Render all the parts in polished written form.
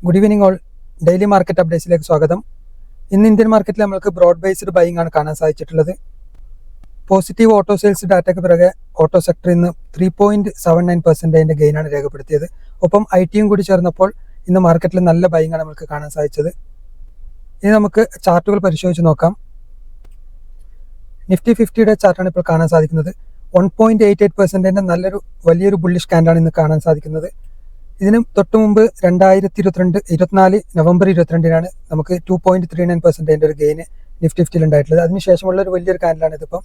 Good evening all. Daily market അപ്ഡേറ്റ്സിലേക്ക് സ്വാഗതം. ഇന്ന് ഇന്ത്യൻ മാർക്കറ്റിൽ നമ്മൾക്ക് ബ്രോഡ് ബേസ്ഡ് ബൈയിങ് ആണ് കാണാൻ സാധിച്ചിട്ടുള്ളത്. പോസിറ്റീവ് ഓട്ടോ സെയിൽസ് ഡാറ്റയ്ക്ക് പിറകെ ഓട്ടോ സെക്ടർ ഇന്ന് 3.79% ഗെയിനാണ് രേഖപ്പെടുത്തിയത്. ഒപ്പം IT-യും കൂടി ചേർന്നപ്പോൾ ഇന്ന് മാർക്കറ്റിൽ നല്ല ബൈയിങ് ആണ് നമുക്ക് കാണാൻ സാധിച്ചത്. ഇനി നമുക്ക് ചാർട്ടുകൾ പരിശോധിച്ച് നോക്കാം. നിഫ്റ്റി 50യുടെ ചാർട്ടാണ് ഇപ്പോൾ കാണാൻ സാധിക്കുന്നത്. 1.88% വലിയൊരു ബുള്ളിഷ് ക്യാൻഡാണ് ഇന്ന് കാണാൻ സാധിക്കുന്നത്. ഇതിന് തൊട്ട് മുമ്പ് 2024 നവംബർ 22-നാണ് നമുക്ക് 2.39% ഒരു ഗെയിന് നിഫ്റ്റി 50യിൽ ഉണ്ടായിട്ടുള്ളത്. അതിനുശേഷമുള്ള ഒരു വലിയൊരു ക്യാൻഡലാണ് ഇതിപ്പം.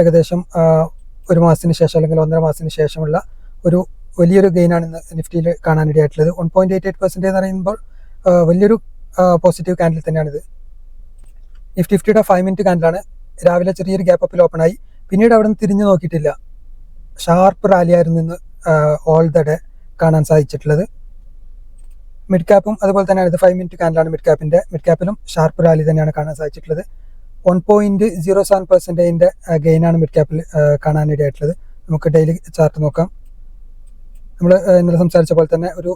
ഏകദേശം ഒരു മാസത്തിന് ശേഷം അല്ലെങ്കിൽ 1.5 മാസത്തിന് ശേഷമുള്ള ഒരു വലിയൊരു ഗെയിനാണ് ഇന്ന് നിഫ്റ്റിയിൽ കാണാനിടയായിട്ടുള്ളത്. 1.88% എന്ന് പറയുമ്പോൾ വലിയൊരു പോസിറ്റീവ് ക്യാൻഡിൽ തന്നെയാണിത്. നിഫ്റ്റി 50യുടെ 5 മിനിറ്റ് ക്യാൻഡിലാണ്. രാവിലെ ചെറിയൊരു ഗ്യാപ്പ് അപ്പിൽ ഓപ്പൺ ആയി, പിന്നീട് അവിടെ നിന്ന് തിരിഞ്ഞു നോക്കിയിട്ടില്ല. ഷാർപ്പ് റാലിയായിരുന്നു ഇന്ന് ഓൾ ദ ഡേ കാണാൻ സാധിച്ചിട്ടുള്ളത്. മിഡ് ക്യാപ്പും അതുപോലെ തന്നെയാണ്. ഇത് 5 മിനിറ്റ് ക്യാൻഡിലാണ് മിഡ് ക്യാപ്പിലും ഷാർപ്പ് റാലി തന്നെയാണ് കാണാൻ സാധിച്ചിട്ടുള്ളത്. 1.07% ഗെയിനാണ് മിഡ് ക്യാപ്പിൽ കാണാനിടയായിട്ടുള്ളത്. നമുക്ക് ഡെയിലി ചാർട്ട് നോക്കാം. നമ്മൾ ഇന്നലെ സംസാരിച്ച പോലെ തന്നെ ഒരു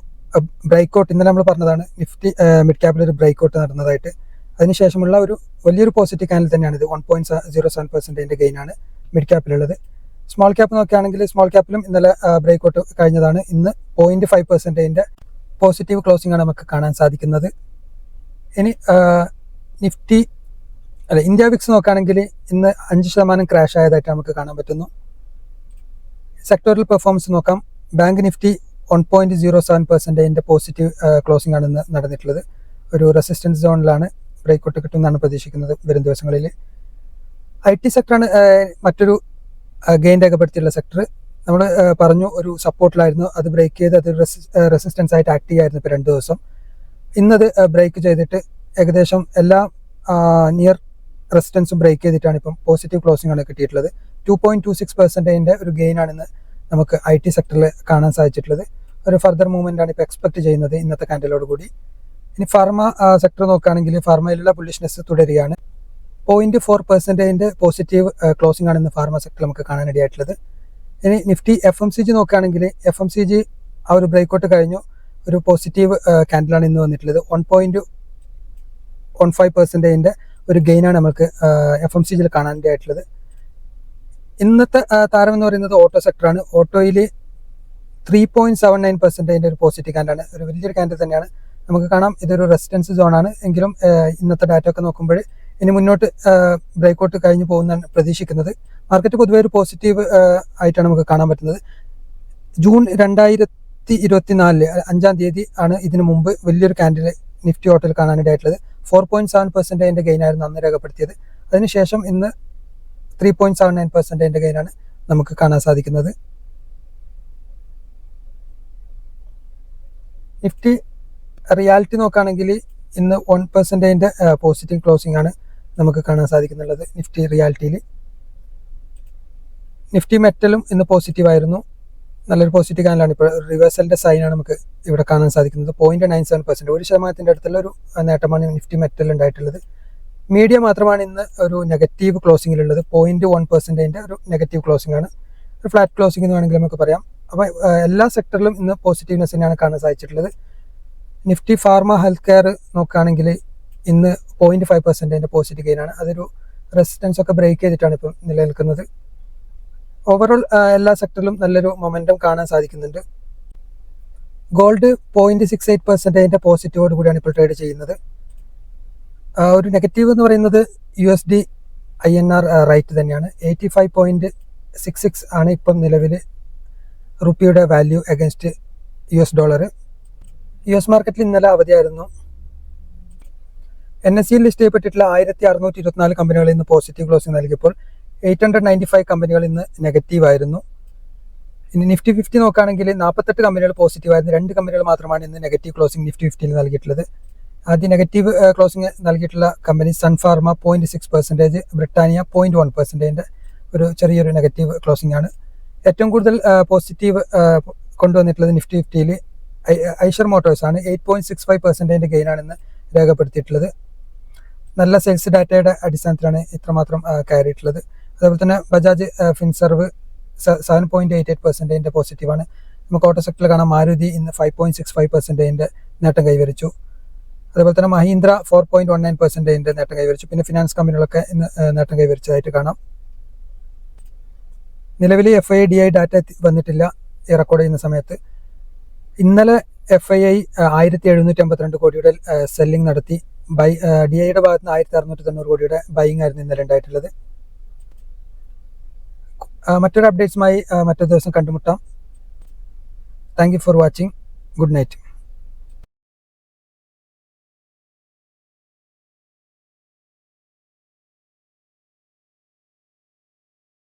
ബ്രേക്ക്ഔട്ട് ഇന്നലെ നമ്മൾ പറഞ്ഞതാണ്, നിഫ്റ്റി മിഡ് ക്യാപ്പിൽ ഒരു ബ്രേക്ക്ഔട്ട് നടന്നതായിട്ട്. അതിനുശേഷമുള്ള ഒരു വലിയൊരു പോസിറ്റീവ് ക്യാൻഡിൽ തന്നെയാണ് ഇത്. 1.07% ഗെയിനാണ് മിഡ് ക്യാപ്പിലുള്ളത്. സ്മോൾ ക്യാപ്പ് നോക്കുകയാണെങ്കിൽ സ്മോൾ ക്യാപ്പിലും ഇന്നലെ ബ്രേക്ക്ഔട്ട് കഴിഞ്ഞതാണ്. ഇന്ന് 0.5% പോസിറ്റീവ് ക്ലോസിംഗ് ആണ് നമുക്ക് കാണാൻ സാധിക്കുന്നത്. ഇനി ഇന്ത്യ വിക്സ് നോക്കുകയാണെങ്കിൽ ഇന്ന് 5% ക്രാഷ് ആയതായിട്ട് നമുക്ക് കാണാൻ പറ്റുന്നു. സെക്ടോറൽ പെർഫോമൻസ് നോക്കാം. ബാങ്ക് നിഫ്റ്റി 1.07% പോസിറ്റീവ് ക്ലോസിംഗ് ആണ് ഇന്ന് നടന്നിട്ടുള്ളത്. ഒരു റെസിസ്റ്റൻസ് സോണിലാണ് ബ്രേക്ക്ഔട്ട് കിട്ടുമെന്നാണ് പ്രതീക്ഷിക്കുന്നത് വരും ദിവസങ്ങളിൽ. IT സെക്ടറാണ് മറ്റൊരു ഗെയിൻ രേഖപ്പെടുത്തിയുള്ള സെക്ടർ. നമ്മൾ പറഞ്ഞു ഒരു സപ്പോർട്ടിലായിരുന്നു, അത് ബ്രേക്ക് ചെയ്ത് അത് റെസിസ്റ്റൻസ് ആയിട്ട് ആക്ട് ചെയ്യായിരുന്നു ഇപ്പോൾ 2 ദിവസം. ഇന്നത് ബ്രേക്ക് ചെയ്തിട്ട് ഏകദേശം എല്ലാ നിയർ റെസിസ്റ്റൻസും ബ്രേക്ക് ചെയ്തിട്ടാണ് ഇപ്പം പോസിറ്റീവ് ക്ലോസിംഗ് ആണ് കിട്ടിയിട്ടുള്ളത്. 2.26% ഒരു ഗെയിനാണ് ഇന്ന് നമുക്ക് IT സെക്ടറിൽ കാണാൻ സാധിച്ചിട്ടുള്ളത്. ഒരു ഫർദർ മൂവ്മെന്റ് ആണ് ഇപ്പോൾ എക്സ്പെക്ട് ചെയ്യുന്നത് ഇന്നത്തെ ക്യാൻഡിലോട് കൂടി. ഇനി ഫാർമ സെക്ടർ നോക്കുകയാണെങ്കിൽ ഫാർമയിലുള്ള ബുള്ളിഷ്നെസ് തുടരുകയാണ്. 0.4% പോസിറ്റീവ് ക്ലോസിംഗ് ആണ് ഇന്ന് ഫാർമ സെക്ടർ നമുക്ക് കാണാനിടയായിട്ടുള്ളത്. ഇനി നിഫ്റ്റി FMCG നോക്കുകയാണെങ്കിൽ FMCG ആ ഒരു ബ്രേക്ക്ഔട്ട് കഴിഞ്ഞു, ഒരു പോസിറ്റീവ് ക്യാൻഡിലാണ് ഇന്ന് വന്നിട്ടുള്ളത്. 1.15% ഒരു ഗെയിനാണ് നമുക്ക് FMCGയിൽ കാണാനിടയായിട്ടുള്ളത്. ഇന്നത്തെ താരം എന്ന് പറയുന്നത് ഓട്ടോ സെക്ടറാണ്. ഓട്ടോയിൽ 3.79% ഒരു പോസിറ്റീവ് ക്യാൻഡാണ്, ഒരു വലിയൊരു ക്യാൻഡിൽ തന്നെയാണ്. നമുക്ക് കാണാം ഇതൊരു റെസിസ്റ്റൻസ് സോണാണ്. എങ്കിലും ഇന്നത്തെ ഡാറ്റ ഒക്കെ നോക്കുമ്പോൾ ഇനി മുന്നോട്ട് ബ്രേക്ക്ഔട്ട് കഴിഞ്ഞ് പോകുന്നതാണ് പ്രതീക്ഷിക്കുന്നത്. മാർക്കറ്റ് പൊതുവെ ഒരു പോസിറ്റീവ് ആയിട്ടാണ് നമുക്ക് കാണാൻ പറ്റുന്നത്. ജൂൺ 2024 5-ാം തീയതി ആണ് ഇതിനു മുമ്പ് വലിയൊരു ക്യാൻഡിൽ നിഫ്റ്റി ഓട്ടോയിൽ കാണാനിടയായിട്ടുള്ളത്. 4.7% ഗെയിനായിരുന്നു അന്ന് രേഖപ്പെടുത്തിയത്. അതിനുശേഷം ഇന്ന് 3.79% ഗെയിനാണ് നമുക്ക് കാണാൻ സാധിക്കുന്നത്. നിഫ്റ്റി റിയാലിറ്റി നോക്കുകയാണെങ്കിൽ ഇന്ന് 1% പോസിറ്റീവ് ക്ലോസിംഗ് ആണ് നമുക്ക് കാണാൻ സാധിക്കുന്നുള്ളത് നിഫ്റ്റി റിയാലിറ്റിയിൽ. നിഫ്റ്റി മെറ്റലും ഇന്ന് പോസിറ്റീവ് ആയിരുന്നു, നല്ലൊരു പോസിറ്റീവ് ക്യാൻഡിലാണ്. ഇപ്പോൾ റിവേഴ്സലിന്റെ സൈനാണ് നമുക്ക് ഇവിടെ കാണാൻ സാധിക്കുന്നത്. 0.97%, 1% അടുത്തുള്ള ഒരു നേട്ടമാണ് നിഫ്റ്റി മെറ്റൽ ഉണ്ടായിട്ടുള്ളത്. മീഡിയ മാത്രമാണ് ഇന്ന് ഒരു നെഗറ്റീവ് ക്ലോസിംഗിലുള്ളത്. 0.1% ഒരു നെഗറ്റീവ് ക്ലോസിംഗ് ആണ്, ഒരു ഫ്ലാറ്റ് ക്ലോസിംഗ് എന്ന് വേണമെങ്കിൽ നമുക്ക് പറയാം. അപ്പോൾ എല്ലാ സെക്ടറിലും ഇന്ന് പോസിറ്റീവ്നെസ് തന്നെയാണ് കാണാൻ സാധിച്ചിട്ടുള്ളത്. നിഫ്റ്റി ഫാർമ ഹെൽത്ത് കെയർ നോക്കുകയാണെങ്കിൽ ഇന്ന് 0.5% പോസിറ്റീവ് ഗെയിനാണ്. അതൊരു റെസിസ്റ്റൻസ് ഒക്കെ ബ്രേക്ക് ചെയ്തിട്ടാണ് ഇപ്പം നിലനിൽക്കുന്നത്. ഓവറോൾ എല്ലാ സെക്ടറിലും നല്ലൊരു മൊമെന്റം കാണാൻ സാധിക്കുന്നുണ്ട്. ഗോൾഡ് 0.68% പോസിറ്റീവോട് കൂടിയാണ് ഇപ്പോൾ ട്രേഡ് ചെയ്യുന്നത്. ഒരു നെഗറ്റീവ് എന്ന് പറയുന്നത് USD INR റേറ്റ് തന്നെയാണ്. 85.66 ആണ് ഇപ്പം നിലവിൽ റുപ്പിയുടെ value against US dollar. US മാർക്കറ്റിൽ ഇന്നലെ അവധിയായിരുന്നു. NSE ലിസ്റ്റ് ചെയ്യപ്പെട്ടിട്ടുള്ള 1624 കമ്പനികൾ ഇന്ന് പോസിറ്റീവ് ക്ലോസിംഗ് നൽകിയപ്പോൾ 895 കമ്പനികൾ ഇന്ന് നെഗറ്റീവ് ആയിരുന്നു. ഇനി നിഫ്റ്റി 50 നോക്കുകയാണെങ്കിൽ 48 കമ്പനികൾ പോസിറ്റീവ് ആയിരുന്നു. 2 കമ്പനികൾ മാത്രമാണ് ഇന്ന് നെഗറ്റീവ് ക്ലോസിംഗ് നിഫ്റ്റി 50യിൽ നൽകിയിട്ടുള്ളത്. ആദ്യം നെഗറ്റീവ് ക്ലോസിംഗ് നൽകിയിട്ടുള്ള കമ്പനി സൺഫാർമ 0.6%, ബ്രിട്ടാനിയ 0.1% ഒരു ചെറിയൊരു നെഗറ്റീവ് ക്ലോസിംഗ് ആണ്. ഏറ്റവും കൂടുതൽ പോസിറ്റീവ് കൊണ്ടുവന്നിട്ടുള്ളത് നിഫ്റ്റി 50യിൽ ഐഷർ മോട്ടോഴ്സ് ആണ്. 8.65% ഗെയിനാണ് ഇന്ന് രേഖപ്പെടുത്തിയിട്ടുള്ളത്. നല്ല സെയിൽസ് ഡാറ്റയുടെ അടിസ്ഥാനത്തിലാണ് ഇത്രമാത്രം കയറിയിട്ടുള്ളത്. അതേപോലെ തന്നെ ബജാജ് ഫിൻസർവ് 7.88% പോസിറ്റീവാണ്. നമുക്ക് ഓട്ടോ സെക്ടറിൽ കാണാം മാരുതി ഇന്ന് 5.65% നേട്ടം കൈവരിച്ചു. അതുപോലെ തന്നെ മഹീന്ദ്ര 4.19% നേട്ടം കൈവരിച്ചു. പിന്നെ ഫിനാൻസ് കമ്പനികളൊക്കെ ഇന്ന് നേട്ടം കൈവരിച്ചതായിട്ട് കാണാം. നിലവിൽ FII-DI ഡാറ്റ വന്നിട്ടില്ല ഈ റെക്കോർഡ് ചെയ്യുന്ന സമയത്ത്. ഇന്നലെ FII 1752 കോടിയുടെ സെല്ലിംഗ് നടത്തി. DIയുടെ ഭാഗത്ത് നിന്ന് 1690 കോടിയുടെ ബൈയിങ് ആയിരുന്നു ഇന്നലെ ഉണ്ടായിട്ടുള്ളത്. മറ്റൊരു അപ്ഡേറ്റ്സുമായി മറ്റൊരു ദിവസം കണ്ടുമുട്ടാം. Thank you for watching. Good night.